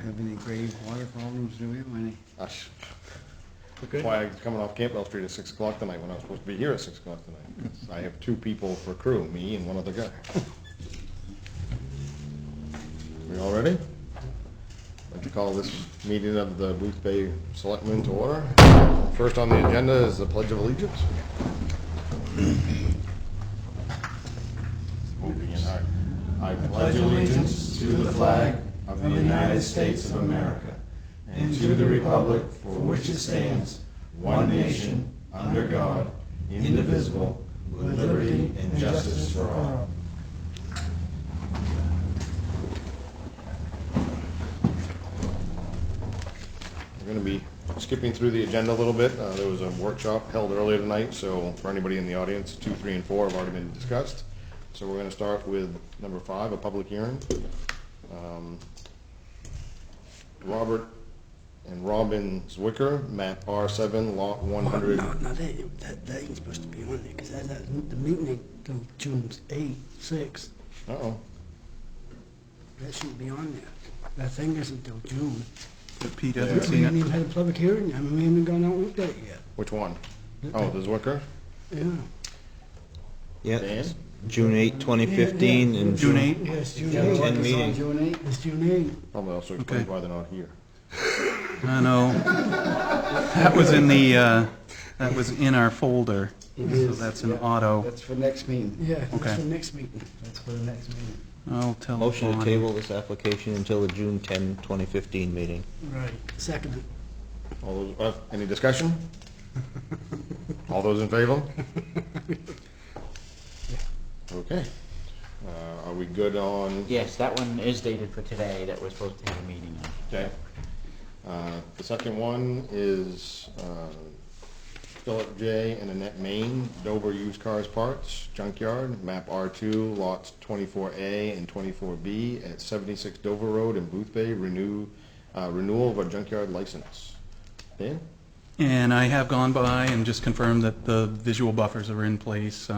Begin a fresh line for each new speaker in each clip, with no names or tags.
have any grave water problems, do we, or any?
That's why I was coming off Campbell Street at 6 o'clock tonight when I was supposed to be here at 6 o'clock tonight. 'Cause I have 2 people for crew, me and one other guy. We all ready? I'd like to call this meeting of the Boothbay Selectmen to order. First on the agenda is the Pledge of Allegiance. I pledge allegiance to the flag of the United States of America and to the republic for which it stands, one nation, under God, indivisible, with liberty and justice for all. We're going to be skipping through the agenda a little bit. There was a workshop held earlier tonight, so for anybody in the audience, 2, 3, and 4 have already been discussed. So we're going to start with number 5, a public hearing. Robert and Robin Zwicker, map R7, lot 100.
No, that ain't supposed to be on there, because the meeting ain't till June 8th, 6th.
Uh-oh.
That shouldn't be on there. That thing isn't till June.
But Pete
We
hasn't seen
haven't
it.
even had a public hearing. I mean, we haven't gone out and looked at it yet.
Which one? Oh, the Zwicker?
Yeah.
Yeah,
Dan?
June 8, 2015, and
June 8?
Yes, June
Yeah,
8th.
it's on
meeting.
June 8th?
It's June 8th.
Probably also explains
Okay.
why they're not here.
I know. That was in the, that was in our folder.
It
So
is,
that's an
yeah.
auto.
That's for next meeting.
Yeah, that's
Okay.
for next meeting.
That's for the next meeting.
I'll tell
motion to
Bonnie.
table this application until the June 10, 2015 meeting.
Right. Second.
All those, any discussion? All those in favor? Okay. Are we good on?
Yes, that one is dated for today, that we're supposed to have a meeting on.
Okay. The second one is Philip J. and Annette Main, Dover Used Cars Parts, Junkyard, map R2, lots 24A and 24B at 76 Dover Road in Boothbay, renewal of a junkyard license. Dan?
And I have gone by and just confirmed that the visual buffers are in place.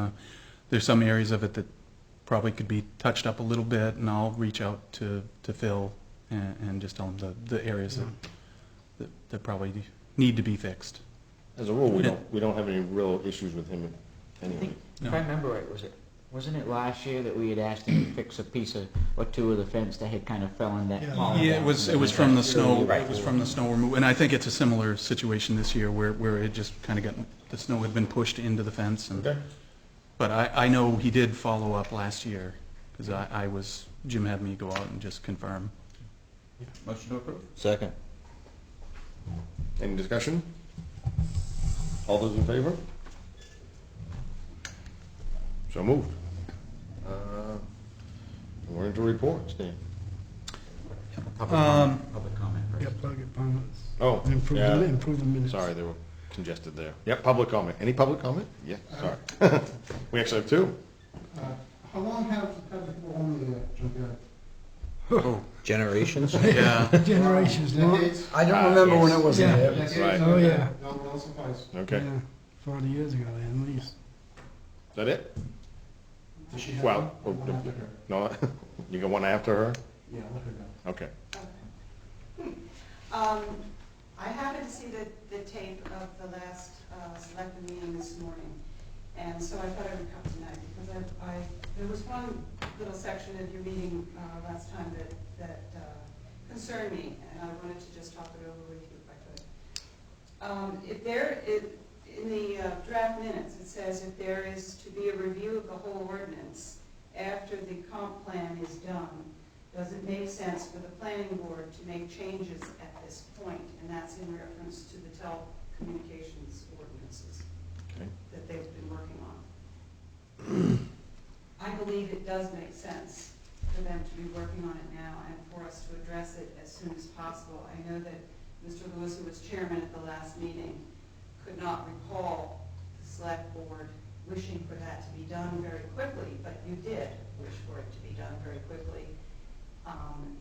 There's some areas of it that probably could be touched up a little bit, and I'll reach out to Phil and just tell him the areas that probably need to be fixed.
As a rule, we don't have any real issues with him
I
anyway.
think,
No.
if I remember right, wasn't it last year that we had asked him to fix a piece of, or 2 of the fence that had kind of fell in that? fallen
Yeah,
down?
it was from the snow,
Right.
it was from the snow removal, and I think it's a similar situation this year where it just kind of got, the snow had been pushed into the fence. And
Okay.
But I know he did follow up last year, because Jim had me go out and just confirm.
Motion to approve?
Second.
Any discussion? All those in favor? So moved. We're into reports, Dan.
Public comment first.
Yeah, plug it, comments.
Oh,
Improve
yeah.
the minutes.
Sorry, they were congested there. Yep, public comment. Any public comment? Yeah, sorry. We actually have 2.
How long have people owned the junkyard?
Oh,
Generations?
yeah.
Generations long.
Decades?
I don't remember when it was
Yeah.
there.
Decades?
Right.
Oh, yeah.
No suffice.
Okay. Is
Yeah, 40 years ago, at least.
that it?
Does she have
Well,
one? One after her.
no, you got one after her?
Yeah, let her go.
Okay.
I happened to see the tape of the last selectmen meeting this morning, and so I thought I would come tonight, because there was one little section of your meeting last time that concerned me, and I wanted to just talk it over with you if I could. If there is, in the draft minutes, it says if there is to be a review of the whole ordinance after the comp plan is done, does it make sense for the planning board to make changes at this point? And that's in reference to the telecommunications ordinances
Okay.
that they've been working on. I believe it does make sense for them to be working on it now and for us to address it as soon as possible. I know that Mr. Lewis, who was chairman at the last meeting, could not recall the select board wishing for that to be done very quickly, but you did wish for it to be done very quickly.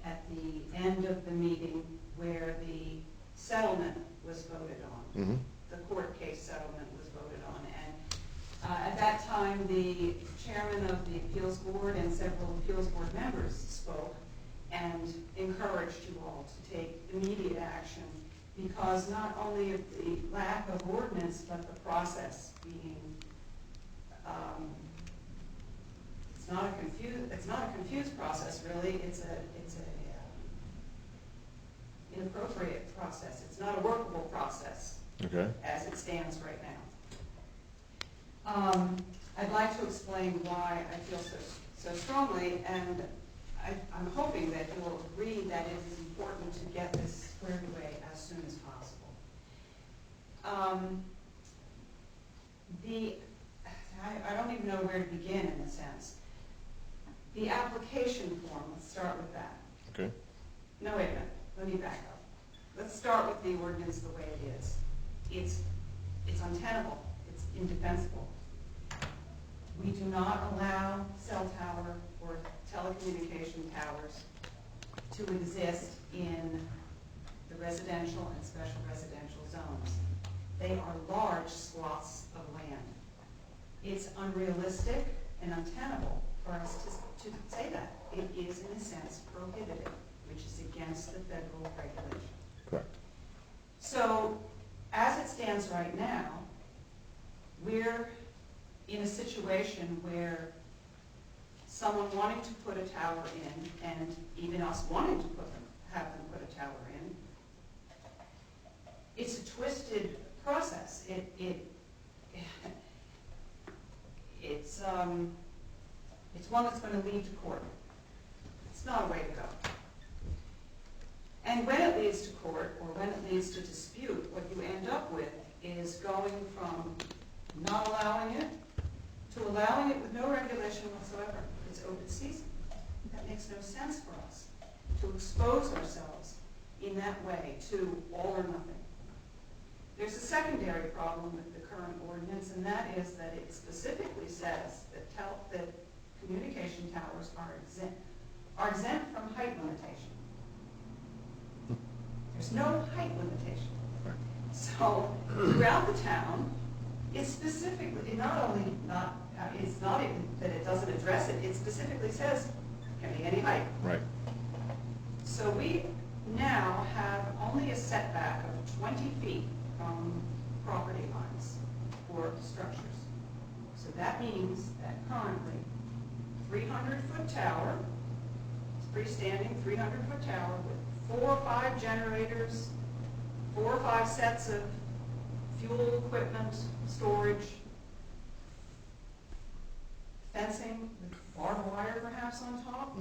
At the end of the meeting where the settlement was voted on,
Mm-hmm.
the court case settlement was voted on, and at that time, the chairman of the appeals board and several appeals board members spoke and encouraged you all to take section because not only of the lack of ordinance, but the process being, it's not a confused process really, it's a inappropriate process. It's not a workable process
Okay.
as it stands right now. I'd like to explain why I feel so strongly, and I'm hoping that you will agree that it is important to get this squared away as soon as possible. I don't even know where to begin in a sense. The application form, let's start with that.
Okay.
No, wait a minute, let me back up. Let's start with the ordinance the way it is. It's untenable, it's indefensible. We do not allow cell tower or telecommunication towers to exist in the residential and special residential zones. They are large swaths of land. It's unrealistic and untenable for us to say that. It is, in a sense, prohibited, which is against the federal regulation.
Correct.
So, as it stands right now, we're in a situation where someone wanting to put a tower in, and even us wanting to have them put a tower in, it's a twisted process. It's one that's going to lead to court. It's not a way to go. And when it leads to court, or when it leads to dispute, what you end up with is going from not allowing it to allowing it with no regulation whatsoever. It's open season. That makes no sense for us to expose ourselves in that way to all or nothing. There's a secondary problem with the current ordinance, and that is that it specifically says that communication towers are exempt from height limitation. There's no height limitation. So throughout the town, it specifically, it's not even that it doesn't address it, it specifically says it can be any height.
Right.
So we now have only a setback of 20 feet from property lines for structures. So that means that currently 300-foot tower, freestanding 300-foot tower with 4 or 5 generators, 4 or 5 sets of fuel equipment, storage, fencing with barbed wire perhaps on top,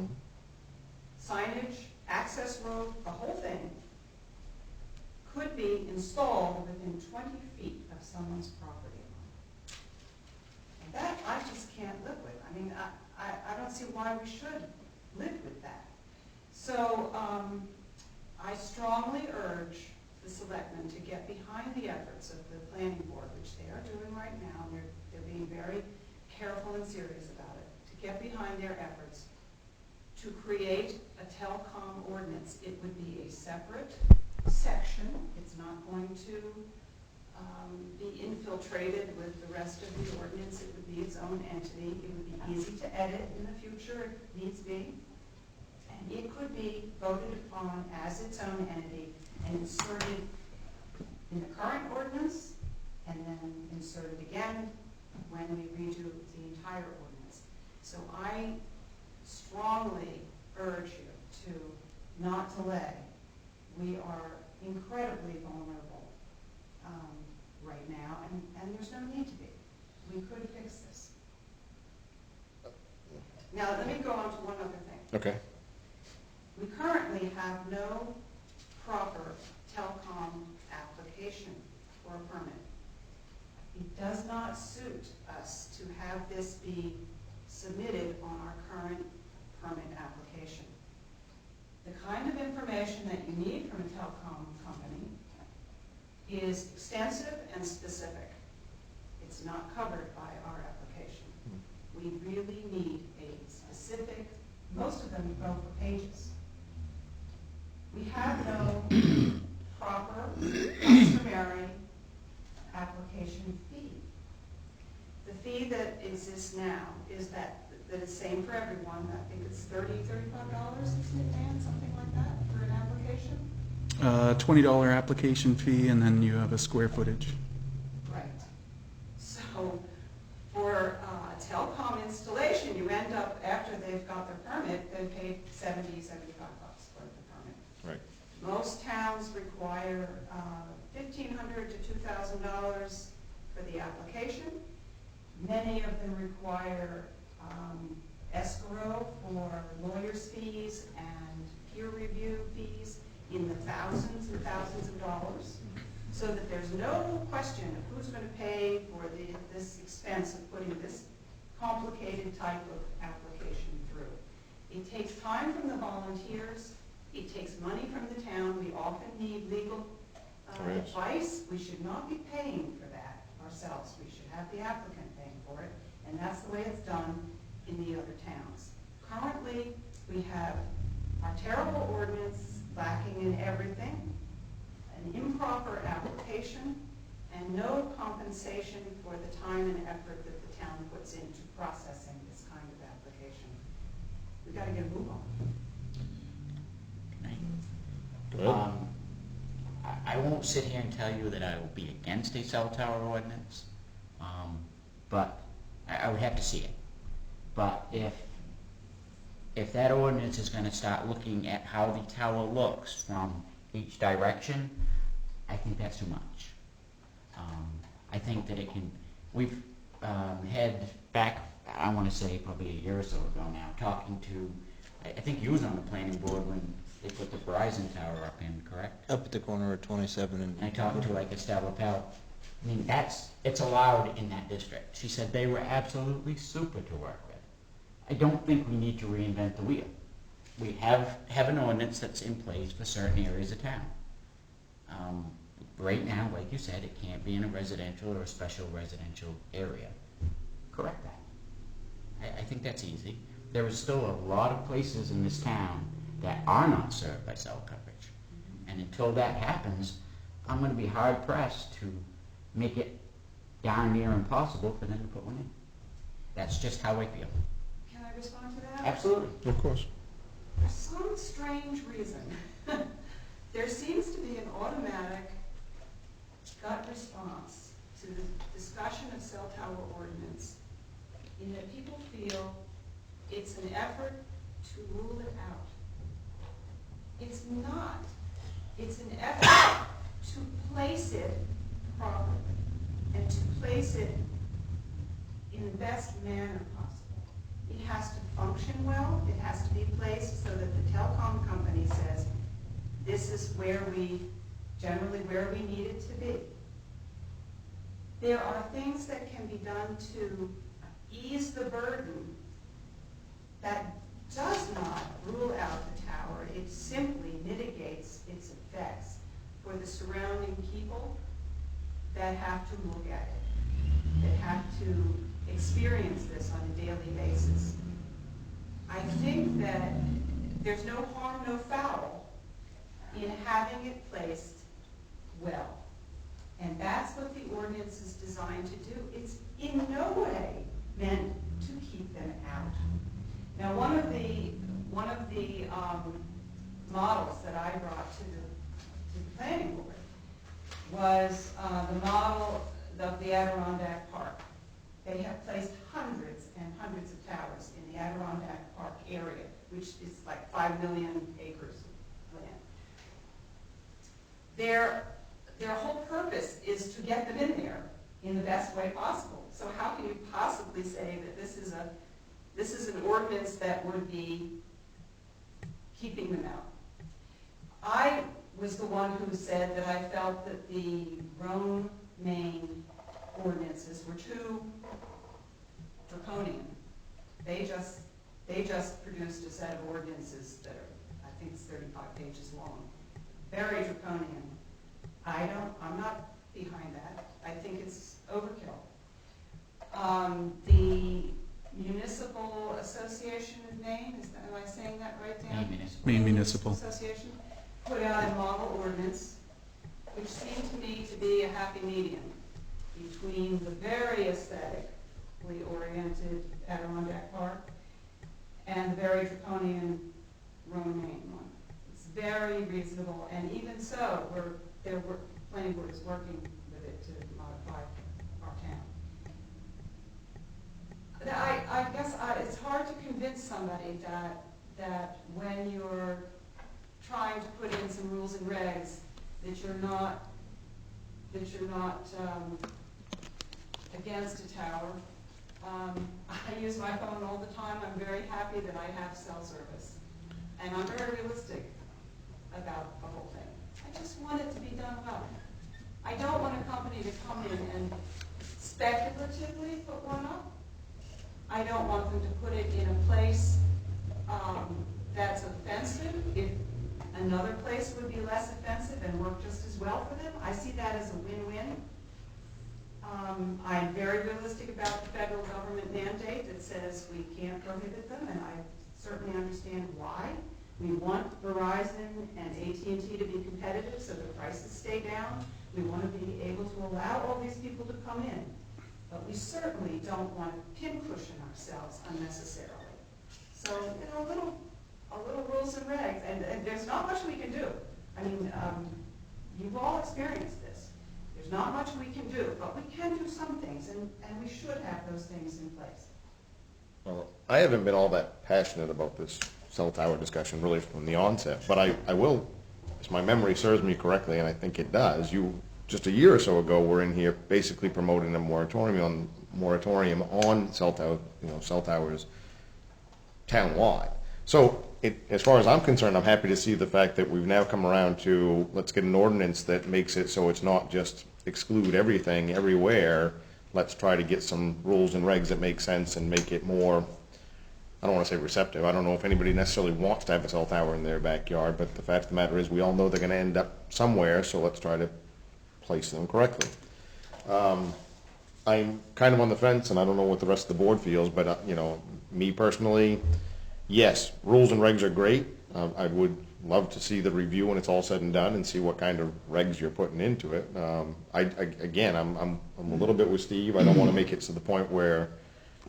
signage, access road, the whole thing could be installed within 20 feet of someone's property line. And that I just can't live with. I mean, I don't see why we should live with that. So I strongly urge the selectmen to get behind the efforts of the planning board, which they are doing right now. They're being very careful and serious about it, to get behind their efforts to create a telecom ordinance. It would be a separate section. It's not going to be infiltrated with the rest of the ordinance. It would be its own entity. It would be easy to edit in the future if needs be. And it could be voted upon as its own entity and inserted in the current ordinance and then inserted again when we redo the entire ordinance. So I strongly urge you to not delay. We are incredibly vulnerable right now, and there's no need to be. We could fix this. Now, let me go on to one other thing.
Okay.
We currently have no proper telecom application for a permit. It does not suit us to have this be submitted on our current permit application. The kind of information that you need from a telecom company is extensive and specific. It's not covered by our application. We really need a specific, most of them go for pages. We have no proper, customary application fee. The fee that exists now is that is same for everyone. I think it's $35, isn't it, Dan? Something like that for an application?
$20 application fee, and then you have a square footage.
Right. So for telecom installation, you end up, after they've got their permit, they pay $75 for the permit.
Right.
Most towns require $1,500 to $2,000 for the application. Many of them require escrow for lawyers' fees and peer review fees in the thousands and thousands of dollars, so that there's no question of who's going to pay for this expense of putting this complicated type of application through. It takes time from the volunteers. It takes money from the town. We often need legal
Correct.
advice. We should not be paying for that ourselves. We should have the applicant paying for it, and that's the way it's done in the other towns. Currently, we have our terrible ordinance lacking in everything, an improper application, and no compensation for the time and effort that the town puts into processing this kind of application. We've got to get a move on.
Good.
I won't sit here and tell you that I will be against a cell tower ordinance, but I would have to see it. But if that ordinance is going to start looking at how the tower looks from each direction, I think that's too much. I think that it can, we've had back, I want to say probably a year or so ago now, talking to, I think you was on the planning board when they put the Verizon tower up in, correct?
Up at the corner of 27 and...
And I talked to like Estella Pell. I mean, it's allowed in that district. She said they were absolutely super to work with. I don't think we need to reinvent the wheel. We have an ordinance that's in place for certain areas of town. Right now, like you said, it can't be in a residential or a special residential area. Correct that. I think that's easy. There is still a lot of places in this town that are not served by cell coverage. And until that happens, I'm going to be hard pressed to make it darn near impossible for them to put one in. That's just how I feel.
Can I respond to that?
Absolutely.
Of course.
For some strange reason, there seems to be an automatic gut response to the discussion of cell tower ordinance in that people feel it's an effort to rule it out. It's not. It's an effort to place it properly and to place it in the best manner possible. It has to function well. It has to be placed so that the telecom company says, this is generally where we need it to be. There are things that can be done to ease the burden that does not rule out the tower. It simply mitigates its effects for the surrounding people that have to look at it, that have to experience this on a daily basis. I think that there's no harm, no foul in having it placed well. And that's what the ordinance is designed to do. It's in no way meant to keep them out. Now, one of the models that I brought to the planning board was the model of the Adirondack Park. They have placed hundreds and hundreds of towers in the Adirondack Park area, which is like 5 million acres of land. Their whole purpose is to get them in there in the best way possible. So how can you possibly say that this is an ordinance that would be keeping them out? I was the one who said that I felt that the Rhone, Maine ordinances were too draconian. They just produced a set of ordinances that are, I think it's 35 pages long. Very draconian. I'm not behind that. I think it's overkill. The Municipal Association of Maine, am I saying that right, Dan?
Maine Municipal.
Association put out a model ordinance, which seemed to me to be a happy medium between the very aesthetically oriented Adirondack Park and the very draconian Rhone, Maine one. It's very reasonable, and even so, planning board is working with it to modify our town. I guess it's hard to convince somebody that when you're trying to put in some rules and regs, that you're not against a tower. I use my phone all the time. I'm very happy that I have cell service. And I'm very realistic about the whole thing. I just want it to be done well. I don't want a company to come in and speculatively put one up. I don't want them to put it in a place that's offensive. If another place would be less offensive and work just as well for them, I see that as a win-win. I'm very realistic about the federal government mandate that says we can't prohibit them, and I certainly understand why. We want Verizon and AT&T to be competitive so the prices stay down. We want to be able to allow all these people to come in. But we certainly don't want to pincushion ourselves unnecessarily. So, a little rules and regs, and there's not much we can do. I mean, you've all experienced this. There's not much we can do, but we can do some things, and we should have those things in place.
Well, I haven't been all that passionate about this cell tower discussion really from the onset, but I will, if my memory serves me correctly, and I think it does, you, just a year or so ago, were in here basically promoting a moratorium on cell towers town-wide. So, as far as I'm concerned, I'm happy to see the fact that we've now come around to, let's get an ordinance that makes it so it's not just exclude everything everywhere. Let's try to get some rules and regs that make sense and make it more, I don't want to say receptive. I don't know if anybody necessarily wants to have a cell tower in their backyard, but the fact of the matter is we all know they're going to end up somewhere, so let's try to place them correctly. I'm kind of on the fence, and I don't know what the rest of the board feels, but me personally, yes, rules and regs are great. I would love to see the review when it's all said and done and see what kind of regs you're putting into it. I'm a little bit with Steve. I don't want to make it to the point where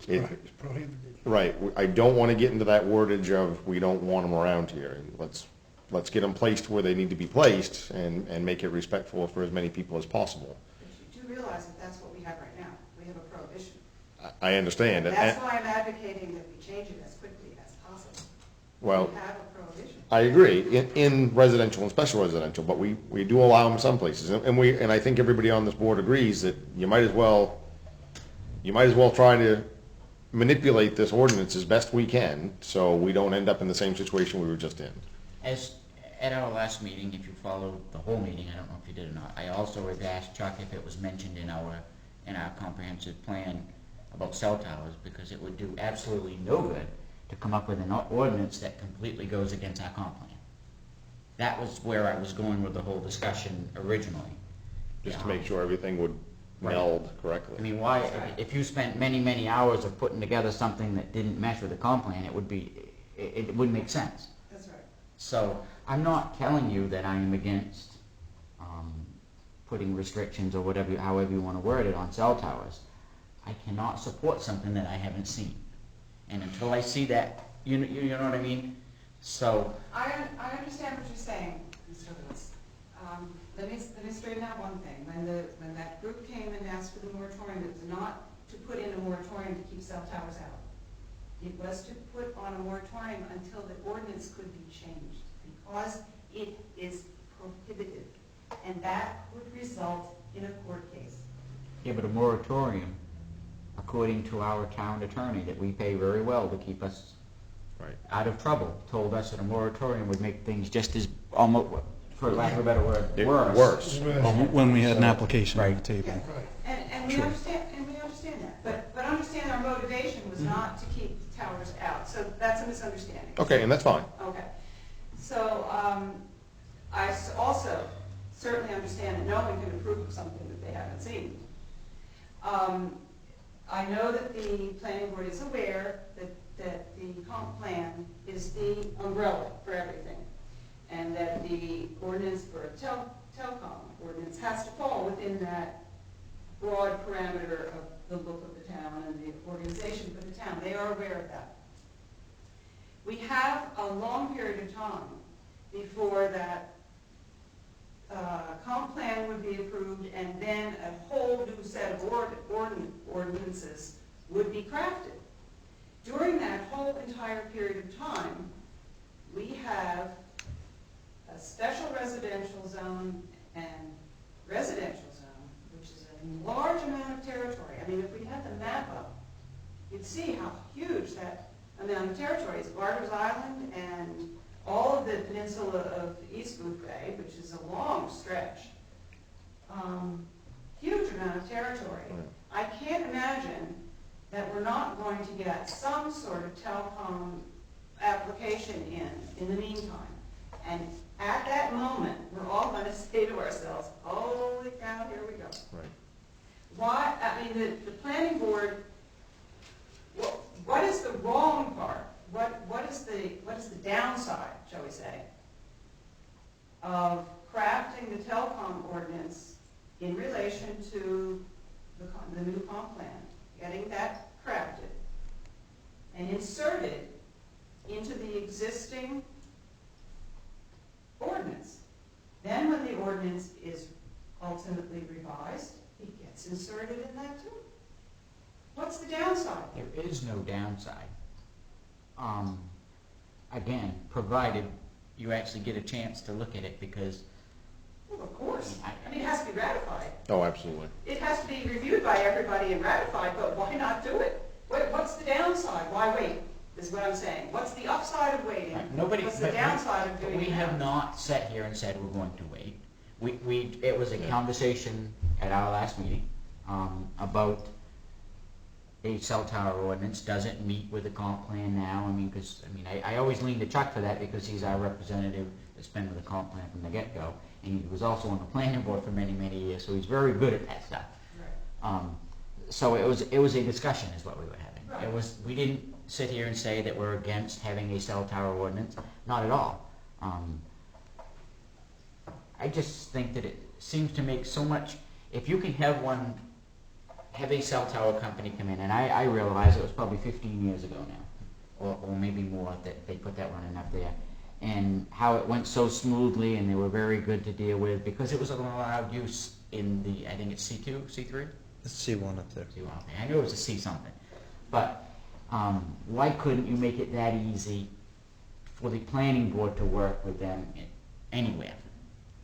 It's prohibited.
right. I don't want to get into that wordage of we don't want them around here. Let's get them placed where they need to be placed and make it respectful for as many people as possible.
But you do realize that that's what we have right now. We have a prohibition.
I understand.
That's why I'm advocating that we change it as quickly as possible.
Well,
We have a prohibition.
I agree in residential and special residential, but we do allow them some places, and I think everybody on this board agrees that you might as well try to manipulate this ordinance as best we can, so we don't end up in the same situation we were just in.
As at our last meeting, if you followed the whole meeting, I don't know if you did or not, I also had asked Chuck if it was mentioned in our comprehensive plan about cell towers, because it would do absolutely no good to come up with an ordinance that completely goes against our comp plan. That was where I was going with the whole discussion originally.
Just to make sure everything would meld correctly.
I mean, why, if you spent many, many hours of putting together something that didn't mesh with the comp plan, it wouldn't make sense.
That's right.
So I'm not telling you that I am against putting restrictions or however you want to word it on cell towers. I cannot support something that I haven't seen. And until I see that, you know what I mean? So
I understand what you're saying, Mr. Lewis. Let me straighten out one thing. When that group came and asked for the moratorium, it was not to put in a moratorium to keep cell towers out. It was to put on a moratorium until the ordinance could be changed, because it is prohibited, and that would result in a court case.
yeah, but a moratorium, according to our town attorney that we pay very well to keep us out of trouble, told us that a moratorium would make things just as, almost, for lack of a better word, worse.
When we had an application on the table.
Yeah. And we understand that. But understand our motivation was not to keep the towers out. So that's a misunderstanding.
Okay, and that's fine.
Okay. So I also certainly understand that no one can approve of something that they haven't seen. I know that the planning board is aware that the comp plan is the umbrella for everything, and that the ordinance for a telecom ordinance has to fall within that broad parameter of the look of the town and the organization for the town. They are aware of that. We have a long period of time before that comp plan would be approved, and then a whole new set of ordinances would be crafted. During that whole entire period of time, we have a special residential zone and residential zone, which is a large amount of territory. I mean, if we had the map up, you'd see how huge that amount of territory is. Barber's Island and all of the peninsula of East Boothbay, which is a long stretch. Huge amount of territory. I can't imagine that we're not going to get some sort of telecom application in the meantime. And at that moment, we're all going to say to ourselves, holy cow, here we go.
Right.
Why, I mean, the planning board, what is the wrong part? What is the downside, shall we say, of crafting the telecom ordinance in relation to the new comp plan, getting that crafted and inserted into the existing ordinance? Then when the ordinance is ultimately revised, it gets inserted in that too. What's the downside?
There is no downside. Again, provided you actually get a chance to look at it, because
Well, of course. I mean, it has to be ratified.
Oh, absolutely.
It has to be reviewed by everybody and ratified, but why not do it? What's the downside? Why wait, is what I'm saying. What's the upside of waiting? What's the downside of doing it
We have
now?
not sat here and said we're going to wait. It was a conversation at our last meeting about a cell tower ordinance doesn't meet with the comp plan now. I mean, I always lean to Chuck for that, because he's our representative that's been with the comp plan from the get-go. And he was also on the planning board for many, many years, so he's very good at that stuff.
Right.
So it was a discussion is what we were having.
Right.
We didn't sit here and say that we're against having a cell tower ordinance, not at all. I just think that it seems to make so much, if you can have a cell tower company come in, and I realize it was probably 15 years ago now, or maybe more, that they put that running up there, and how it went so smoothly, and they were very good to deal with, because it was an allowed use in the, I think it's C2, C3?
Let's see one up there.
C1, okay. I knew it was a C something. But why couldn't you make it that easy for the planning board to work with them anywhere?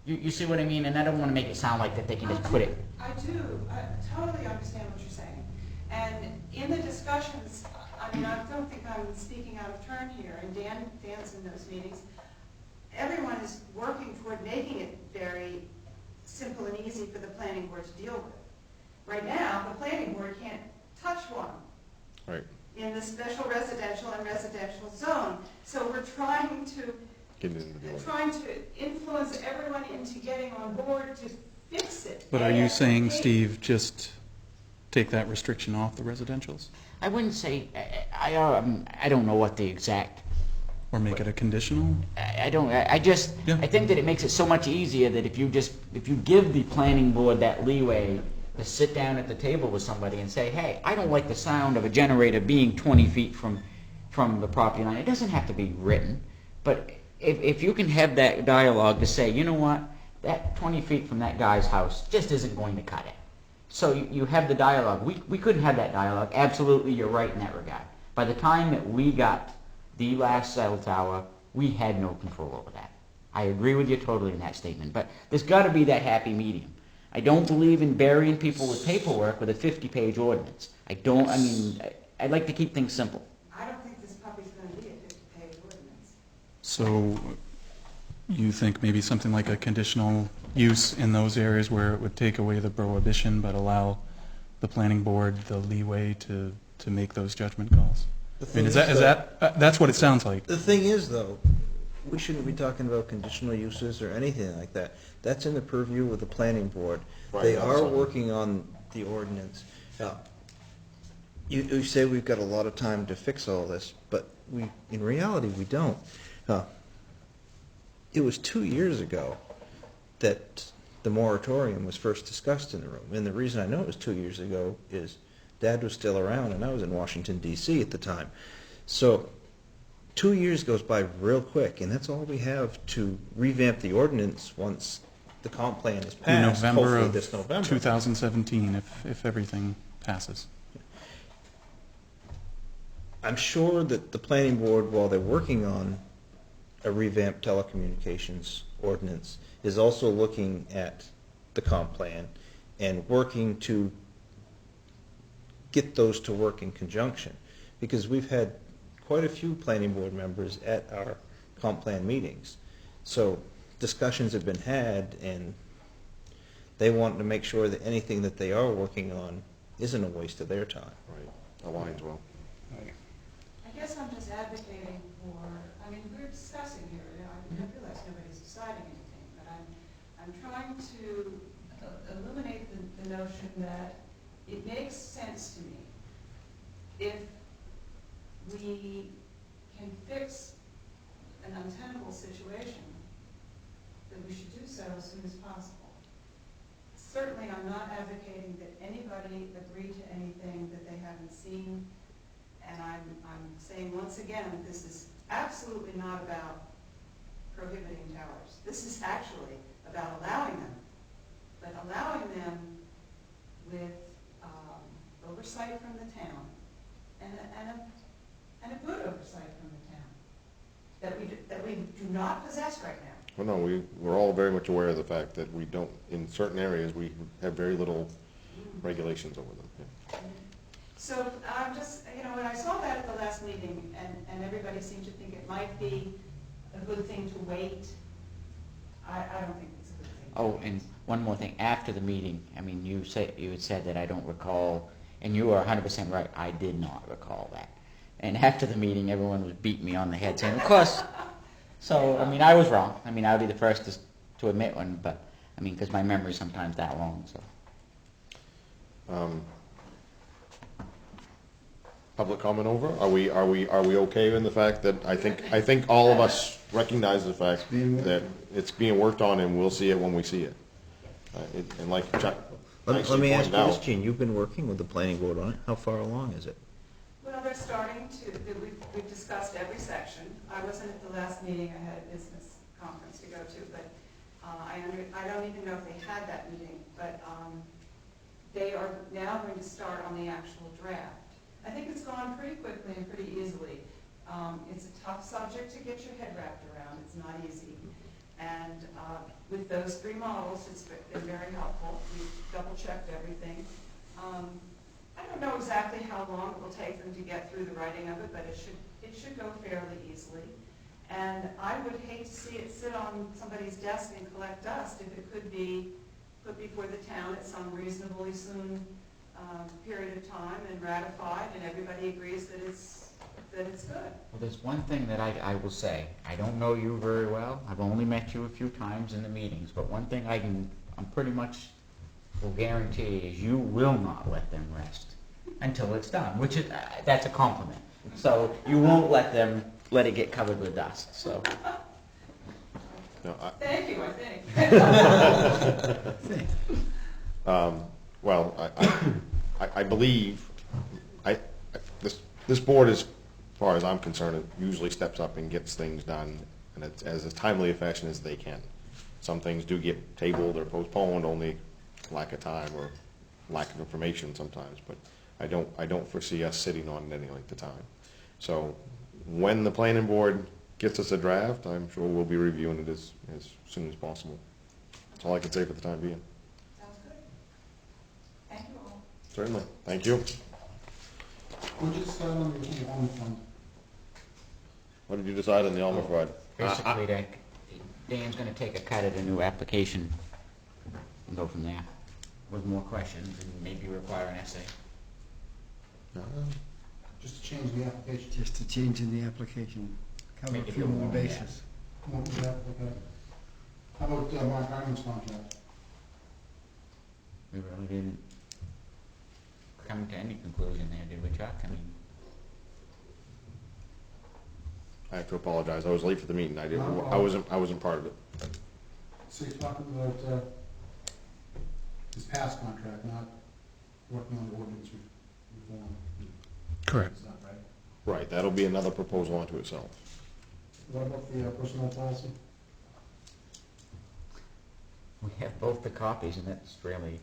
You see what I mean? And I don't want to make it sound like that they can just put it.
I do. I totally understand what you're saying. And in the discussions, I mean, I don't think I'm speaking out of turn here, and Dan's in those meetings. Everyone is working toward making it very simple and easy for the planning board to deal with. Right now, the planning board can't touch one
Right.
in the special residential and residential zone. So we're trying to influence everyone into getting on board to fix it.
But are you saying, Steve, just take that restriction off the residentials?
I wouldn't say, I don't know what the exact,
Or make it a conditional?
I
Yeah.
think that it makes it so much easier that if you give the planning board that leeway to sit down at the table with somebody and say, hey, I don't like the sound of a generator being 20 feet from the property line. It doesn't have to be written, but if you can have that dialogue to say, you know what, that 20 feet from that guy's house just isn't going to cut it. So you have the dialogue. We couldn't have that dialogue. Absolutely, you're right in that regard. By the time that we got the last cell tower, we had no control over that. I agree with you totally in that statement, but there's got to be that happy medium. I don't believe in burying people with paperwork with a 50-page ordinance. I'd like to keep things simple.
I don't think this puppy's going to be a 50-page ordinance.
So you think maybe something like a conditional use in those areas where it would take away the prohibition but allow the planning board the leeway to make those judgment calls? I mean, that's what it sounds like.
The thing is, though, we shouldn't be talking about conditional uses or anything like that. That's in the purview of the planning board.
Right,
They are
absolutely.
working on the ordinance. You say we've got a lot of time to fix all this, but in reality, we don't. It was 2 years ago that the moratorium was first discussed in the room. And the reason I know it was 2 years ago is Dad was still around and I was in Washington, D.C. at the time. So 2 years goes by real quick, and that's all we have to revamp the ordinance once the comp plan is
In
passed,
November
hopefully
of
this November.
2017, if everything passes.
I'm sure that the planning board, while they're working on a revamped telecommunications ordinance, is also looking at the comp plan and working to get those to work in conjunction. Because we've had quite a few planning board members at our comp plan meetings. So discussions have been had, and they want to make sure that anything that they are working on isn't a waste of their time.
Right, aligns well.
I guess I'm just advocating for, I mean, we're discussing here, you know, I realize nobody's deciding anything, but I'm trying to eliminate the notion that it makes sense to me if we can fix an untenable situation, that we should do so as soon as possible. Certainly, I'm not advocating that anybody agree to anything that they haven't seen. And I'm saying once again, this is absolutely not about prohibiting towers. This is actually about allowing them, but allowing them with oversight from the town and a good oversight from the town that we do not possess right now.
Well, no, we're all very much aware of the fact that we don't, in certain areas, we have very little regulations over them. Yeah.
So I'm just, you know, when I saw that at the last meeting, and everybody seemed to think it might be a good thing to wait, I don't think it's a good thing.
Oh, and one more thing, after the meeting, I mean, you had said that I don't recall, and you are 100% right, I did not recall that. And after the meeting, everyone was beating me on the head saying, of course. So, I mean, I was wrong. I mean, I'll be the first to admit one, but, I mean, because my memory's sometimes that long, so.
Public comment over? Are we okay in the fact that I think all of us recognize the fact that it's being worked on, and we'll see it when we see it. And like Chuck
Let
nicely
me ask you
pointed
this,
out,
Gene, you've been working with the planning board on it. How far along is it?
Well, they're starting to, we've discussed every section. I wasn't at the last meeting, I had a business conference to go to, but I don't even know if they had that meeting, but they are now going to start on the actual draft. I think it's gone pretty quickly and pretty easily. It's a tough subject to get your head wrapped around. It's not easy. And with those 3 models, it's been very helpful. We've double-checked everything. I don't know exactly how long it will take them to get through the writing of it, but it should go fairly easily. And I would hate to see it sit on somebody's desk and collect dust if it could be put before the town at some reasonably soon period of time and ratified, and everybody agrees that it's good.
Well, there's one thing that I will say. I don't know you very well. I've only met you a few times in the meetings, but one thing I'm pretty much will guarantee is you will not let them rest until it's done, which is, that's a compliment. So you won't let it get covered with dust, so.
no,
Thank you, I think.
well, I believe this board, as far as I'm concerned, it usually steps up and gets things done in as timely a fashion as they can. Some things do get tabled or postponed, only lack of time or lack of information sometimes, but I don't foresee us sitting on it any length of time. So when the planning board gets us a draft, I'm sure we'll be reviewing it as soon as possible. That's all I can say for the time being.
Sounds good. Thank you all.
Certainly. Thank you.
We'll just start on the home fund.
What did you decide on the Alma fraud?
Basically, Dan's going to take a cut at a new application and go from there with more questions and maybe require an essay.
Just to change the application.
Just to change in the application, cover
Make
a
it
few
a little
more
more
bases.
What was that? Okay. How about Mark Harmon's contract?
We really didn't come to any conclusion there, did we, Chuck? I mean,
I have to apologize. I was late for the meeting. I wasn't part of it.
So you're talking about his past contract, not working on the ordinance reform.
Correct.
Is that right?
Right, that'll be another proposal unto itself.
What about the personnel policy?
We have both the copies, and that's really,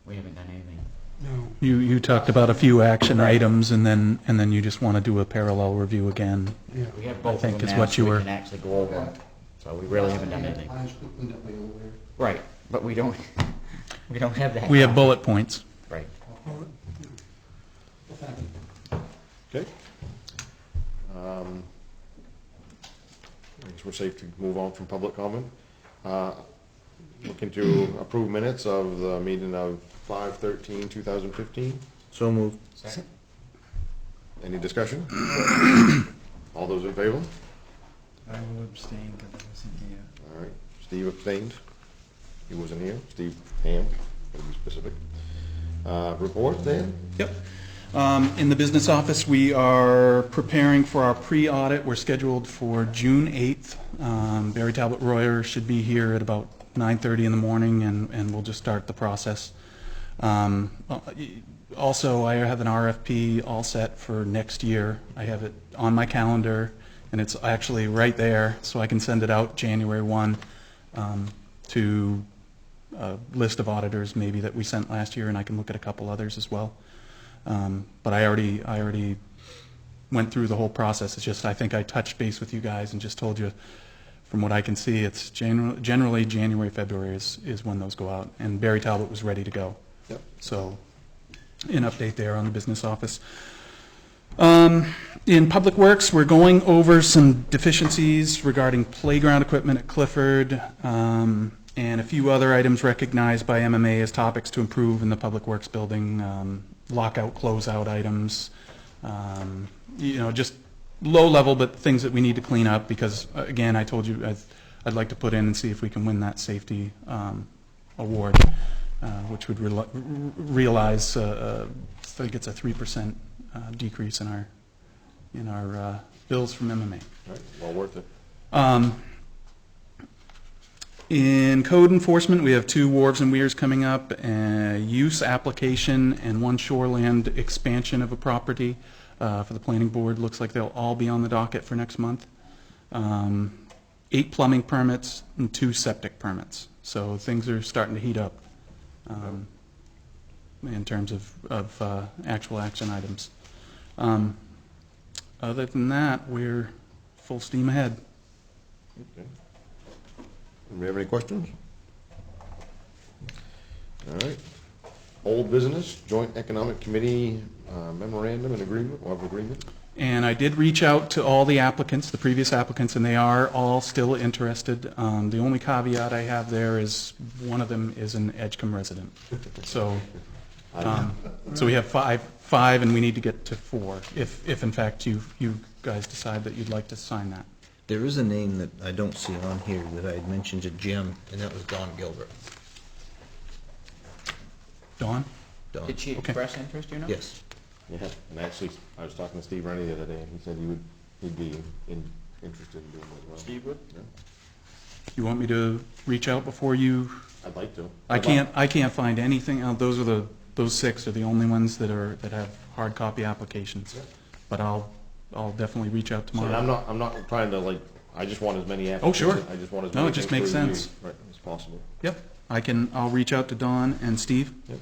we haven't done anything.
No.
You talked about a few action items, and then you just want to do a parallel review again.
Yeah.
We have both of
think
them
is
now,
what
so
you
we
were-
can actually go over them. So we really haven't done anything.
I just cleaned up my old way.
Right, but we don't, we don't have that.
We have
copy.
bullet points.
Right.
Well, thank you.
Okay. I guess we're safe to move on from public comment. Looking to approve minutes of the meeting of 5/13/2015.
So moved.
Second.
Any discussion? All those in favor?
I will abstain because I wasn't here.
All right, Steve abstained. He wasn't here. Steve Ham, to be specific. Report, Dan?
Yep. In the business office, we are preparing for our pre-audit. We're scheduled for June 8th. Barry Talbot Royer should be here at about 9:30 in the morning, and we'll just start the process. Also, I have an RFP all set for next year. I have it on my calendar, and it's actually right there, so I can send it out January 1 to a list of auditors maybe that we sent last year, and I can look at a couple others as well. But I already went through the whole process. It's just I think I touched base with you guys and just told you, from what I can see, it's generally January, February is when those go out. And Barry Talbot was ready to go.
Yep.
So an update there on the business office. In Public Works, we're going over some deficiencies regarding playground equipment at Clifford, and a few other items recognized by MMA as topics to improve in the Public Works building, lockout, closeout items, just low level, but things that we need to clean up because, again, I told you I'd like to put in and see if we can win that safety award, which would realize, I think it's a 3% decrease in our bills from MMA.
All right, well worth it.
In code enforcement, we have 2 wharves and weirs coming up, a use application and 1 shoreland expansion of a property for the planning board. Looks like they'll all be on the docket for next month. 8 plumbing permits and 2 septic permits. So things are starting to heat up in terms of actual action items. Other than that, we're full steam ahead.
Okay. Do we have any questions? All right. Old business, joint economic committee memorandum and agreement, or of agreement?
And I did reach out to all the applicants, the previous applicants, and they are all still interested. The only caveat I have there is one of them is an Edgecombe resident. So, so we have five, and we need to get to 4, if in fact you guys decide that you'd like to sign that.
There is a name that I don't see on here that I had mentioned to Jim, and that was Don Gilbert.
Dawn?
Don.
Did she
Okay.
express interest, you know?
Yes.
Yeah, and actually, I was talking to Steve Rennie the other day, and he said he'd be interested in doing it as well.
Steve would?
Yeah,
You want me to reach out before you?
I'd like to.
I can't find anything. Those 6 are the only ones that have hard copy applications.
Yeah.
But I'll definitely reach out
And
tomorrow.
I'm not trying to I just want as many
Oh,
applicants.
sure.
I just want as
No,
many
it just
things
makes
for review,
sense.
right, as possible.
Yep, I'll reach out to Dawn and Steve.
Yep.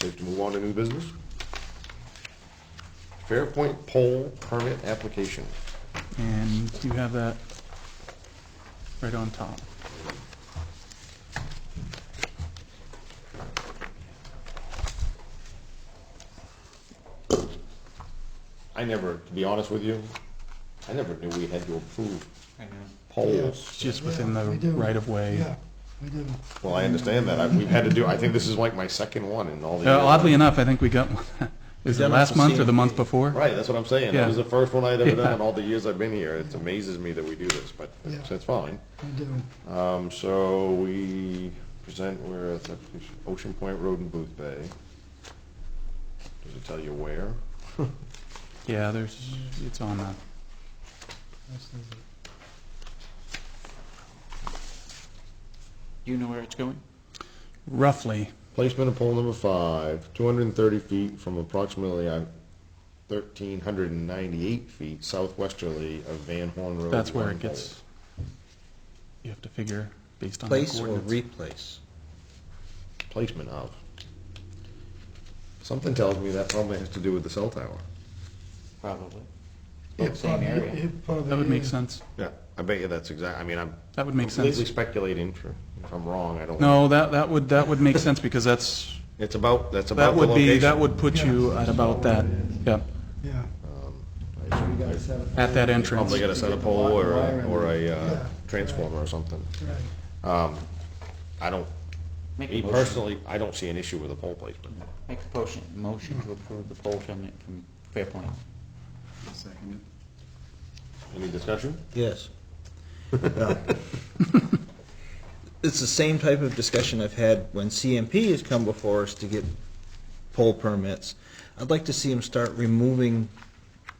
Safe to move on to new business. Fairpoint pole permit application.
And you have that right on top.
To be honest with you, I never knew we had to approve
I know.
poles.
It's just within
Yeah, we
the
do.
right of way.
Yeah, we do.
Well, I understand that. We've had to do, I think this is like my second one in all the years.
Oddly enough, I think we got one. Is it
done it
last
for
month or the
CMP.
month before?
Right, that's what I'm saying.
Yeah.
That was the first one I'd ever done
Yeah.
in all the years I've been here. It amazes me that we do this, but
Yeah.
that's fine.
We do.
So we present, we're at the Ocean Point Road in Boothbay. Does it tell you where?
Yeah, it's on the,
Do you know where it's going?
Roughly.
Placement of pole number 5, 230 feet from approximately 1,398 feet southwesterly of Van Horn Road.
That's where
one
it gets, you have to figure based on the
Place or
coordinates.
replace?
pole. Placement of. Something tells me that probably has to do with the cell tower.
Probably.
It
Same
probably-
area.
it probably
That would make
is.
sense.
Yeah, I bet you that's exact, I mean, I'm
That would make
completely
sense.
speculating, if I'm wrong, I don't.
No, that would make sense because that's,
It's about, that's
that
about the
would be,
location.
that would put you at about that, yeah,
Yeah.
at that entrance.
Probably got to set a pole or a
Yeah.
transformer or something.
Right.
I don't,
Make
me
a motion.
personally, I don't see an issue with a pole placement.
Make a motion to approve the pole permit from Fairpoint.
Second.
Any discussion?
Yes. It's the same type of discussion I've had when CMP has come before us to get pole permits. I'd like to see them start removing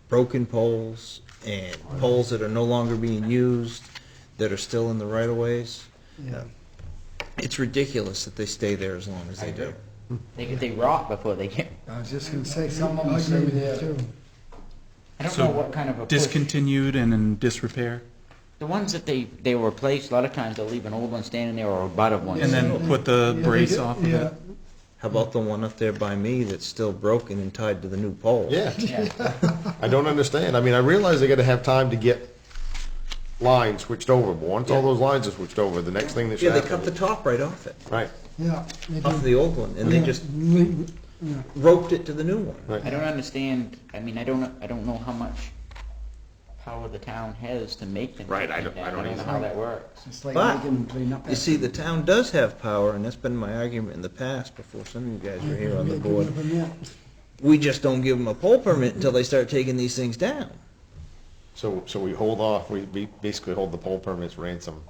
broken poles and poles that are no longer being used, that are still in the right-of-ways.
Yeah.
It's ridiculous that they stay there as long as they do.
They rot before they get,
I was just gonna say, some of them say that too.
I don't
So
know what kind of a push.
Discontinued and in disrepair,
The ones that they were replaced, a lot of times they'll leave an old one standing there or a butt of one.
and then put the
Yeah,
brace
they do-
off of
yeah.
it.
How about the one up there by me that's still broken and tied to the new pole?
Yeah,
Yeah.
I don't understand. I mean, I realize they got to have time to get lines switched over, but once all those lines are switched over, the next thing that
Yeah,
should
they cut the
happen.
top right off it,
Right,
Yeah. They
off
do.
the old one, and they
Yeah.
just
Yeah.
roped it to the new one.
right.
I don't understand, I mean, I don't know how much power the town has to make them.
Right, I
like
don't-
that.
I don't
know
either.
how that works.
It's like
But,
making them clean up.
You see, the town does have power, and that's been my argument in the past before some of you guys were here on the board. We just don't give them a pole permit until they start taking these things down.
So we hold off, we basically hold the pole permits ransom.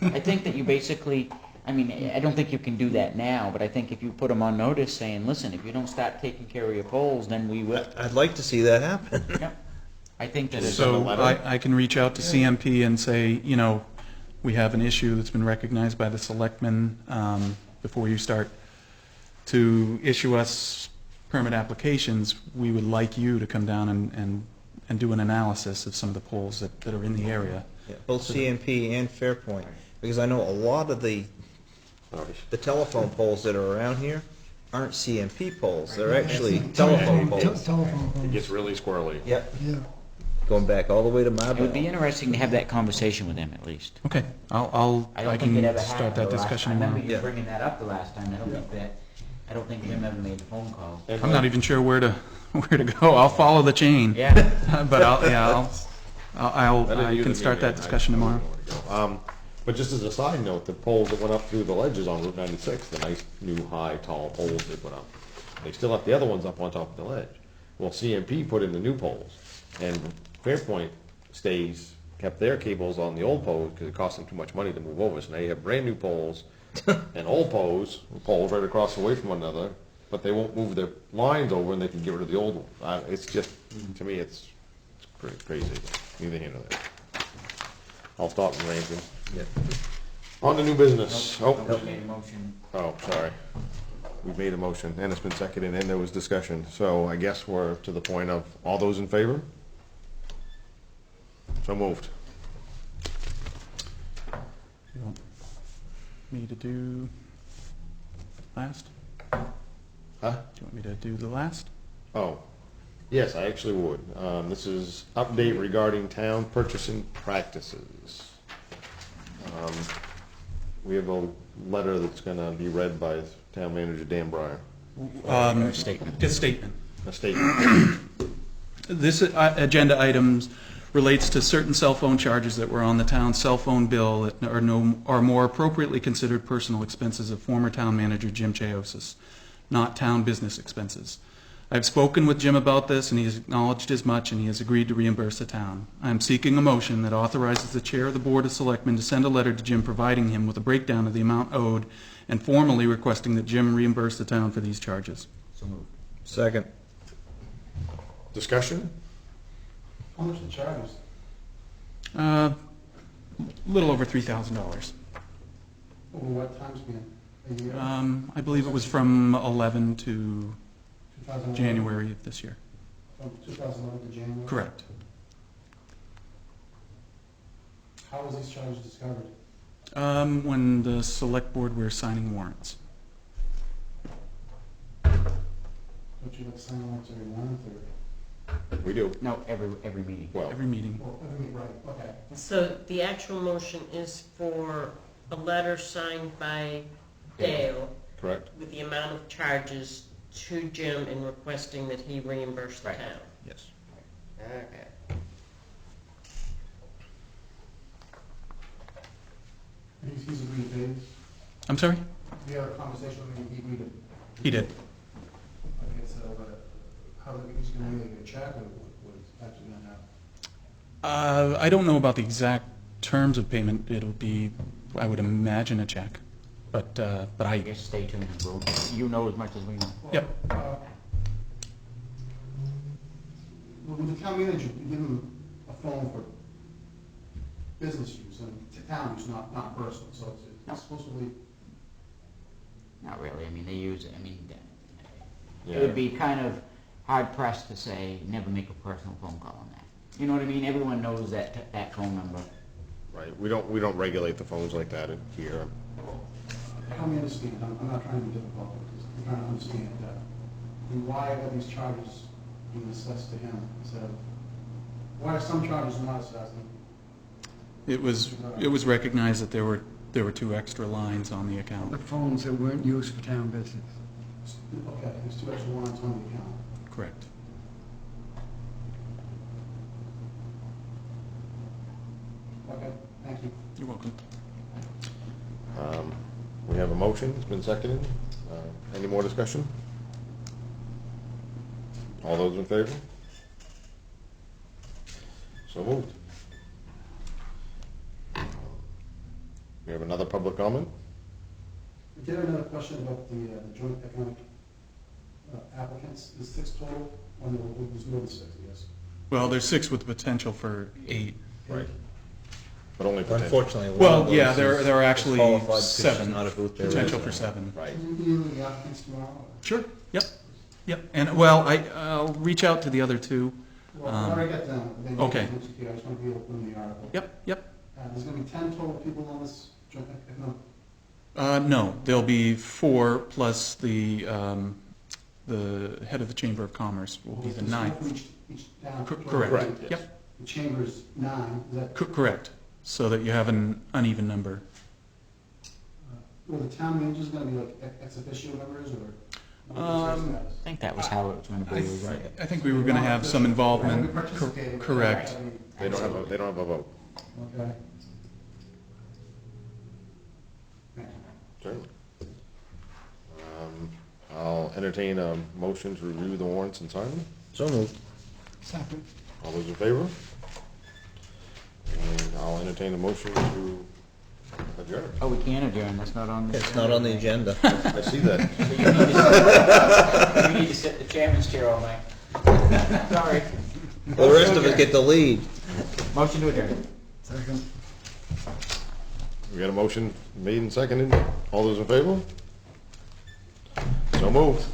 I think that you basically, I mean, I don't think you can do that now, but I think if you put them on notice saying, listen, if you don't start taking care of your poles, then we will.
I'd like to see that happen.
Yep. I think that it's.
Send a
So
letter?
I can reach out to CMP and say, you know, we have an issue that's been recognized by the selectmen, before you start to issue us permit applications, we would like you to come down and do an analysis of some of the poles that are in the area.
Yeah, both CMP and Fairpoint, because I know a lot of the telephone poles that are around here aren't CMP poles, they're actually telephone poles.
Telephone
It
poles.
gets really squirrely.
Yep,
Yeah.
going back all the way to my
It would be
bell.
interesting to have that conversation with them at least.
Okay,
I
I
don't think it
can
ever
start
happened
that
the last
discussion
time. I
tomorrow.
remember you
Yeah.
bringing that up the last time. I don't think Jim ever made the phone call.
I'm not even sure where to go. I'll follow the chain.
Yeah.
But I
You
can
to
start
me,
that discussion tomorrow.
I don't know where to go. But just as a side note, the poles that went up through the ledges on Route 96, the nice new high tall poles that went up, they still have the other ones up on top of the ledge. Well, CMP put in the new poles, and Fairpoint kept their cables on the old poles because it cost them too much money to move over. So now you have brand new poles and old poles right across away from one another, but they won't move their lines over and they can get rid of the old one. It's just, to me, it's pretty crazy. Neither here nor there. I'll stop ranting.
Yeah.
On to new business.
Nobody made a motion.
Oh, sorry. We've made a motion, and it's been seconded, and there was discussion. So I guess we're to the point of, all those in favor? So moved.
You want me to do last?
Huh?
Do you want me to do the last?
Oh, yes, I actually would. This is update regarding town purchasing practices. We have a letter that's gonna be read by Town Manager Dan Breyer.
Statement.
Just statement.
A statement.
This agenda items relates to certain cell phone charges that were on the town's cell phone bill that are more appropriately considered personal expenses of former town manager Jim Chaosis, not town business expenses. I've spoken with Jim about this, and he has acknowledged as much, and he has agreed to reimburse the town. I am seeking a motion that authorizes the chair of the Board of Selectmen to send a letter to Jim providing him with a breakdown of the amount owed and formally requesting that Jim reimburse the town for these charges.
So moved.
Second.
Discussion?
How much the charges?
Little over $3,000.
Over what time span? A year?
I believe it was from 11 to
2011?
January of this year.
From 2011 to January?
Correct.
How was these charges discovered?
When the select board were signing warrants.
Don't you like sign warrants every month or?
We do.
No, every meeting.
Well,
Every meeting.
Well, every, right, okay.
So the actual motion is for a letter signed by Dale
correct?
with the amount of charges to Jim and requesting that he reimburse the
Right.
town.
Yes.
Okay.
He's agreed to pay this?
I'm sorry?
We had a conversation with him, he agreed to.
He did.
Okay, so, how, he's gonna either get a check or what's actually gonna happen?
I don't know about the exact terms of payment. It'll be, I would imagine, a check. But
I
I,
guess stay tuned, we'll, you know as much as we know.
yep.
With the town manager, you give him a phone for business use and town use, not personal, so
No.
it's supposed to be.
Not really, I mean, they use it, I mean,
Yeah.
it would be kind of hard pressed to say, never make a personal phone call on that. You know what I mean? Everyone knows that phone number.
Right, we don't regulate the phones like that in here.
Help me understand, I'm not trying to be difficult, I'm trying to understand, why are these charges being assessed to him instead of, why are some charges not assessed?
It was recognized that there were 2 extra lines on the account.
The phones that weren't used for town business.
Okay, there's 2 extra lines on the account.
Correct.
Okay, thank you.
You're welcome.
We have a motion, it's been seconded. Any more discussion? All those in favor? So moved. We have another public comment?
I did have another question about the joint economic applicants, there's 6 total, or no, there's more than 6, I guess.
Well, there's 6 with potential for 8.
Right. But only potential.
Unfortunately, one
Well,
of those
yeah,
is
there are actually
qualified because she's
7.
not a Boothbay
Potential
resident.
for 7.
Right.
Can you email the applicants tomorrow?
Sure. Yep. Yep. And, well, I'll reach out to the other 2.
Well, I already got them. They need
Okay.
to execute. I just want to be able to put in the article.
Yep. Yep.
There's going to be 10 total people on this joint economic.
No, there'll be 4 plus the head of the Chamber of Commerce will be the 9th.
Each town.
Correct.
Correct, yes.
Yep.
The chamber's 9, is that,
Correct. So that you have an uneven number.
well, the town manager's going to be like ex officio members, or?
I think that was how it was going to be.
I think we were going to have some involvement.
They're participating.
Correct.
They don't have a vote.
Okay. Thank you.
Certainly. I'll entertain a motion to review the warrants and sign them.
So moved.
Second.
All those in favor? And I'll entertain a motion to adjourn.
Oh, we can't adjourn, that's not on the...
It's not on the agenda.
I see that.
You need to sit in the chairman's chair all night. Sorry.
The rest of us get the lead.
Motion to adjourn.
Second.
We got a motion made and seconded. All those in favor? So moved.